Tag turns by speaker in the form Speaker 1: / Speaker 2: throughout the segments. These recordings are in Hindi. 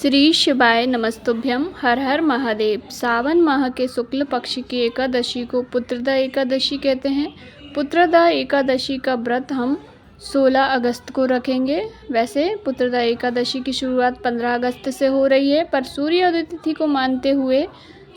Speaker 1: श्री शिवाय नमस्तुभ्यम। हर हर महादेव। सावन माह के शुक्ल पक्ष की एकादशी को पुत्रदा एकादशी कहते हैं। पुत्रदा एकादशी का व्रत हम 16 अगस्त को रखेंगे। वैसे पुत्रदा एकादशी की शुरुआत 15 अगस्त से हो रही है, पर सूर्योदय तिथि को मानते हुए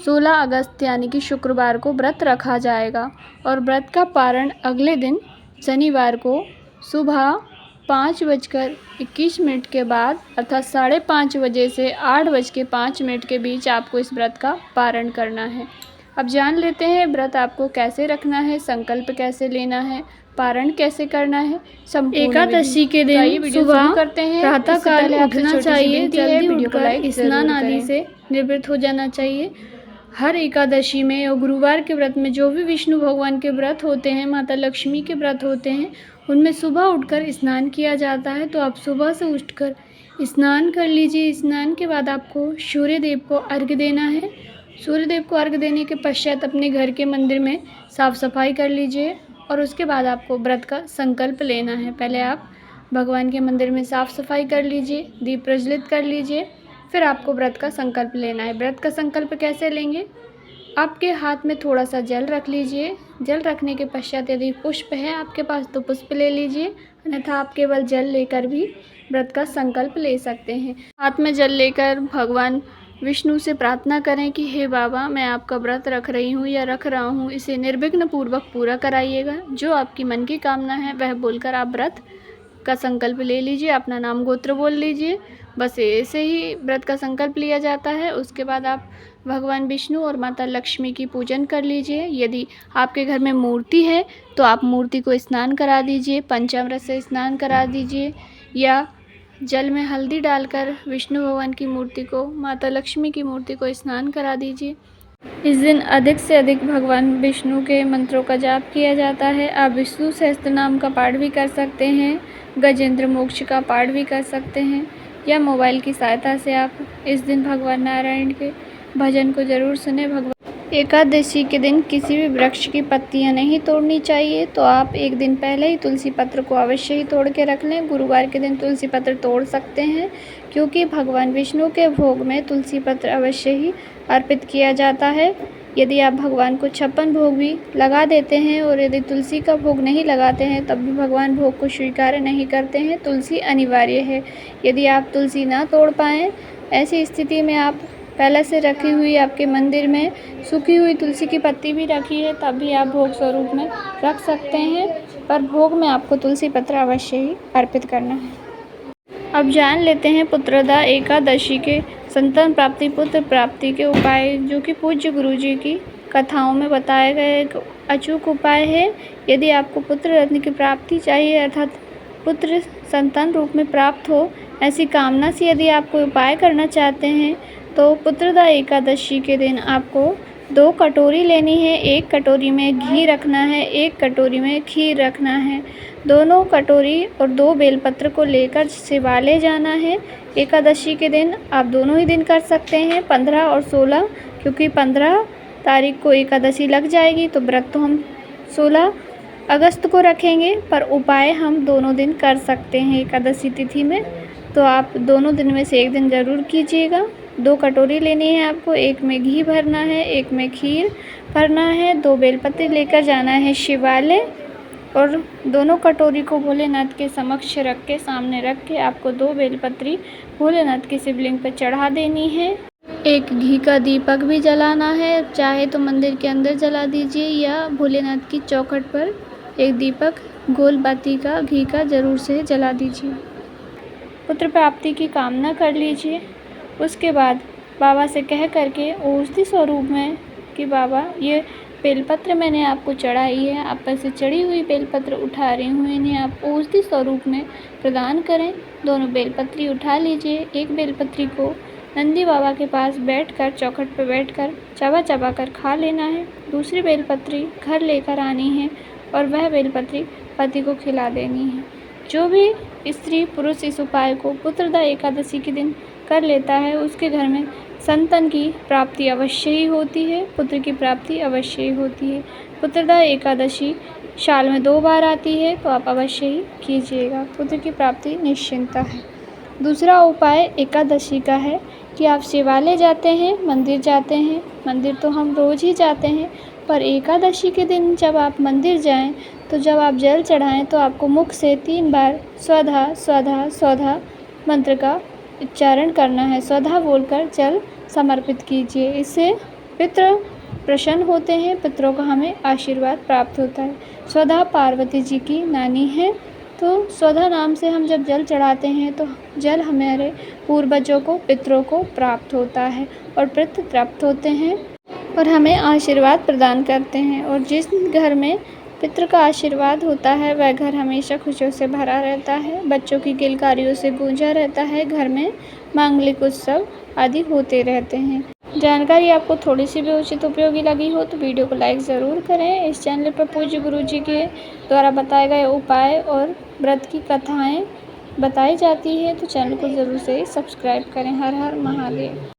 Speaker 1: 16 अगस्त यानी कि शुक्रवार को व्रत रखा जाएगा और व्रत का पारण अगले दिन शनिवार को सुबह 5:21 के बाद अर्थात 5:30 बजे से 8:05 के बीच आपको इस व्रत का पारण करना है। अब जान लेते हैं व्रत आपको कैसे रखना है, संकल्प कैसे लेना है, पारण कैसे करना है।
Speaker 2: एकादशी के दिन सुबह करते हैं, प्रातः काल उठना चाहिए, जल्दी उठकर स्नान आदि से निवृत्त हो जाना चाहिए। हर एकादशी में और गुरुवार के व्रत में जो भी विष्णु भगवान के व्रत होते हैं, माता लक्ष्मी के व्रत होते हैं, उनमें सुबह उठकर स्नान किया जाता है। तो आप सुबह से उठकर स्नान कर लीजिए। स्नान के बाद आपको सूर्य देव को अर्घ्य देना है। सूर्य देव को अर्घ्य देने के पश्चात अपने घर के मंदिर में साफ़ सफाई कर लीजिए और उसके बाद आपको व्रत का संकल्प लेना है। पहले आप भगवान के मंदिर में साफ़ सफाई कर लीजिए, दीप प्रज्वलित कर लीजिए, फिर आपको व्रत का संकल्प लेना है। व्रत का संकल्प कैसे लेंगे? आपके हाथ में थोड़ा सा जल रख लीजिए। जल रखने के पश्चात यदि पुष्प है आपके पास तो पुष्प ले लीजिए, अन्यथा आप केवल जल लेकर भी व्रत का संकल्प ले सकते हैं। हाथ में जल लेकर भगवान विष्णु से प्रार्थना करें कि हे बाबा, मैं आपका व्रत रख रही हूँ या रख रहा हूँ, इसे निर्विघ्न पूर्वक पूरा कराइएगा। जो आपकी मन की कामना है वह बोलकर आप व्रत का संकल्प ले लीजिए। अपना नाम गोत्र बोल लीजिए। बस ऐसे ही व्रत का संकल्प लिया जाता है। उसके बाद आप भगवान विष्णु और माता लक्ष्मी की पूजन कर लीजिए। यदि आपके घर में मूर्ति है तो आप मूर्ति को स्नान करा दीजिए, पंचामृत से स्नान करा दीजिए या जल में हल्दी डालकर विष्णु भगवान की मूर्ति को, माता लक्ष्मी की मूर्ति को स्नान करा दीजिए। इस दिन अधिक से अधिक भगवान विष्णु के मंत्रों का जाप किया जाता है। आप विष्णु सहस्त्र नाम का पाठ भी कर सकते हैं, गजेंद्र मोक्ष का पाठ भी कर सकते हैं या मोबाइल की सहायता से आप इस दिन भगवान नारायण के भजन को ज़रूर सुने। भगवान एकादशी के दिन किसी भी वृक्ष की पत्तियां नहीं तोड़नी चाहिए, तो आप एक दिन पहले ही तुलसी पत्र को अवश्य ही तोड़ के रख लें। गुरुवार के दिन तुलसी पत्र तोड़ सकते हैं क्योंकि भगवान विष्णु के भोग में तुलसी पत्र अवश्य ही अर्पित किया जाता है। यदि आप भगवान को 56 भोग भी लगा देते हैं और यदि तुलसी का भोग नहीं लगाते हैं तब भी भगवान भोग को स्वीकार नहीं करते हैं। तुलसी अनिवार्य है। यदि आप तुलसी ना तोड़ पाएँ, ऐसी स्थिति में आप पहले से रखी हुई आपके मंदिर में सूखी हुई तुलसी की पत्ती भी रखी है तब भी आप भोग स्वरूप में रख सकते हैं, पर भोग में आपको तुलसी पत्र अवश्य ही अर्पित करना है। अब जान लेते हैं पुत्रदा एकादशी के संतान प्राप्ति, पुत्र प्राप्ति के उपाय, जो कि पूज्य गुरु जी की कथाओं में बताए गए एक अचूक उपाय है। यदि आपको पुत्र रत्न की प्राप्ति चाहिए अर्थात पुत्र संतान रूप में प्राप्त हो, ऐसी कामना से यदि आप कोई उपाय करना चाहते हैं तो पुत्रदा एकादशी के दिन आपको 2 कटोरी लेनी है। एक कटोरी में घी रखना है, एक कटोरी में खीर रखना है। दोनों कटोरी और 2 बेलपत्र को लेकर शिवालय जाना है। एकादशी के दिन आप दोनों ही दिन कर सकते हैं, 15 और 16, क्योंकि 15 तारीख को एकादशी लग जाएगी तो व्रत तो हम 16 अगस्त को रखेंगे, पर उपाय हम दोनों दिन कर सकते हैं एकादशी तिथि में। तो आप दोनों दिन में से एक दिन ज़रूर कीजिएगा। 2 कटोरी लेनी है आपको, एक में घी भरना है, एक में खीर भरना है, 2 बेलपत्र लेकर जाना है शिवालय और दोनों कटोरी को भोलेनाथ के समक्ष रख के, सामने रख के आपको 2 बेलपत्री भोलेनाथ के शिवलिंग पर चढ़ा देनी है। एक घी का दीपक भी जलाना है, चाहे तो मंदिर के अंदर जला दीजिए या भोलेनाथ की चौखट पर एक दीपक गोल बाती का घी का ज़रूर से जला दीजिए। पुत्र प्राप्ति की कामना कर लीजिए। उसके बाद बाबा से कह करके औषधि स्वरूप में कि बाबा ये बेलपत्र मैंने आपको चढ़ाई है, आप पर से चढ़ी हुई बेलपत्र उठा रही हूँ, इन्हें आप औषधि स्वरूप में प्रदान करें। दोनों बेलपत्री उठा लीजिए। एक बेलपत्री को नंदी बाबा के पास बैठकर, चौखट पर बैठकर चबा चबा कर खा लेना है। दूसरी बेलपत्री घर लेकर आनी है और वह बेलपत्री पति को खिला देनी है। जो भी स्त्री पुरुष इस उपाय को पुत्रदा एकादशी के दिन कर लेता है उसके घर में संतान की प्राप्ति अवश्य ही होती है, पुत्र की प्राप्ति अवश्य ही होती है। पुत्रदा एकादशी साल में 2 बार आती है तो आप अवश्य ही कीजिएगा। पुत्र की प्राप्ति निश्चिंता है।
Speaker 1: दूसरा उपाय एकादशी का है कि आप शिवालय जाते हैं, मंदिर जाते हैं। मंदिर तो हम रोज़ ही जाते हैं, पर एकादशी के दिन जब आप मंदिर जाएं तो जब आप जल चढ़ाएं तो आपको मुख से 3 बार स्वधा स्वधा स्वधा मंत्र का उच्चारण करना है। स्वधा बोलकर जल समर्पित कीजिए। इससे पितृ प्रसन्न होते हैं, पितरों का हमें आशीर्वाद प्राप्त होता है। स्वधा पार्वती जी की नानी है, तो स्वधा नाम से हम जब जल चढ़ाते हैं तो जल हमारे पूर्वजों को, पितरों को प्राप्त होता है और पितृ तृप्त होते हैं और हमें आशीर्वाद प्रदान करते हैं। और जिस घर में पितृ का आशीर्वाद होता है वह घर हमेशा खुशियों से भरा रहता है, बच्चों की किलकारियों से गूंजा रहता है, घर में मांगलिक उत्सव आदि होते रहते हैं। जानकारी आपको थोड़ी सी भी उचित उपयोगी लगी हो तो वीडियो को लाइक ज़रूर करें। इस चैनल पर पूज्य गुरु जी के द्वारा बताए गए उपाय और व्रत की कथाएं बताई जाती है, तो चैनल को ज़रूर से सब्सक्राइब करें। हर हर महादेव।